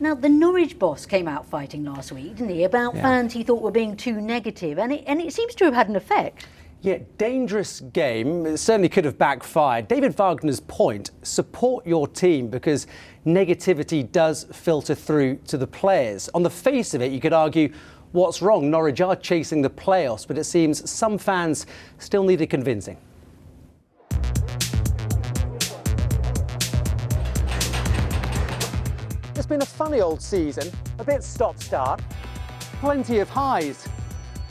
Now, the Norwich boss came out fighting last week, didn't he, about fans he thought were being too negative, and it seems to have had an effect. Yeah, dangerous game. It certainly could have backfired. David Wagner's point, support your team because negativity does filter through to the players. On the face of it, you could argue, what's wrong? Norwich are chasing the playoffs, but it seems some fans still needed convincing. It's been a funny old season, a bit stop-start, plenty of highs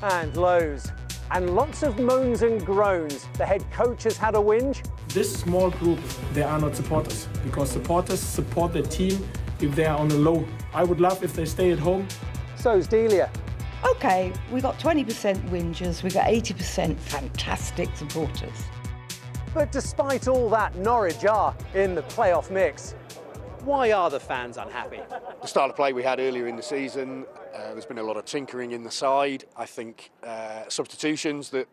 and lows, and lots of moans and groans. The head coach has had a whinge. This small group, they are not supporters, because supporters support their team if they are on a low. I would love if they stay at home. So's Delia. OK, we got 20% whingers, we got 80% fantastic supporters. But despite all that, Norwich are in the playoff mix. Why are the fans unhappy? The style of play we had earlier in the season, there's been a lot of tinkering in the side. I think substitutions that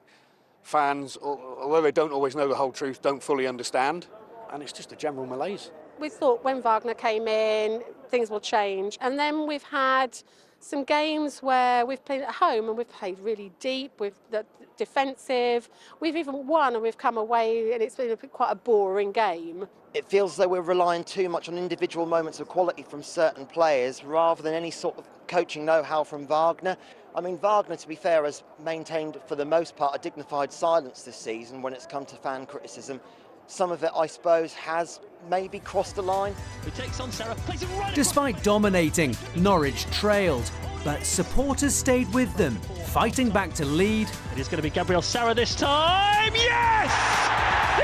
fans, although they don't always know the whole truth, don't fully understand. And it's just a general malaise. We thought when Wagner came in, things will change. And then we've had some games where we've played at home and we've played really deep, with the defensive. We've even won and we've come away and it's been quite a boring game. It feels as though we're relying too much on individual moments of quality from certain players rather than any sort of coaching know-how from Wagner. I mean, Wagner, to be fair, has maintained for the most part a dignified silence this season when it's come to fan criticism. Some of it, I suppose, has maybe crossed the line. He takes on Sarah, plays it right. Despite dominating, Norwich trailed, but supporters stayed with them, fighting back to lead. It is going to be Gabriel Sarah this time. Yes!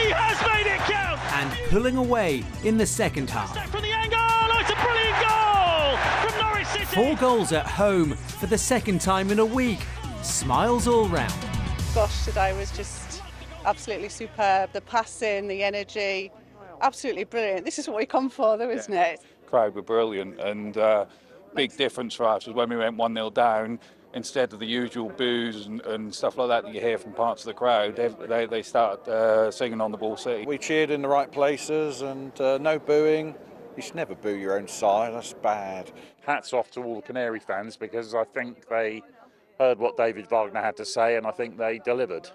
He has made it count! And pulling away in the second half. Step from the angle! Oh, it's a brilliant goal from Norwich City! 4 goals at home for the second time in a week. Smiles all round. Gosh, today was just absolutely superb. The passing, the energy, absolutely brilliant. This is what we come for, though, isn't it? Crowd were brilliant, and big difference for us was when we went 1-0 down. Instead of the usual boos and stuff like that you hear from parts of the crowd, they start singing on the ball City. We cheered in the right places and no booing. You should never boo your own side, that's bad. Hats off to all the Canary fans because I think they heard what David Wagner had to say and I think they delivered.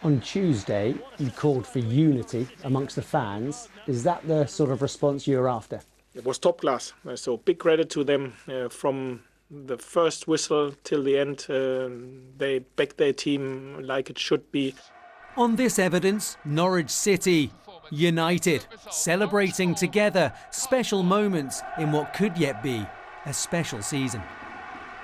On Tuesday, you called for unity amongst the fans. Is that the sort of response you're after? It was top class, so big credit to them from the first whistle till the end. They backed their team like it should be. On this evidence, Norwich City, united, celebrating together special moments in what could yet be a special season.